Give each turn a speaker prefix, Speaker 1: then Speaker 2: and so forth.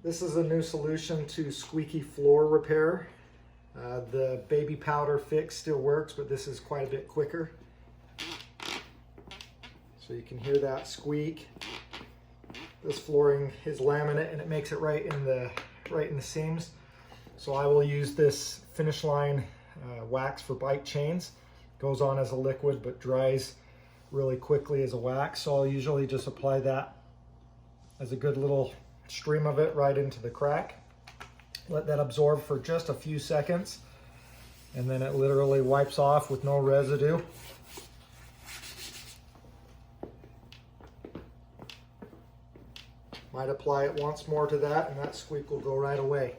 Speaker 1: This is a new solution to squeaky floor repair. The baby powder fix still works, but this is quite a bit quicker. So you can hear that squeak. This flooring is laminate and it makes it right in the seams. So I will use this Finish Line wax for bike chains. Goes on as a liquid but dries really quickly as a wax. So I'll usually just apply that as a good little stream of it right into the crack. Let that absorb for just a few seconds, and then it literally wipes off with no residue. Might apply it once more to that, and that squeak will go right away.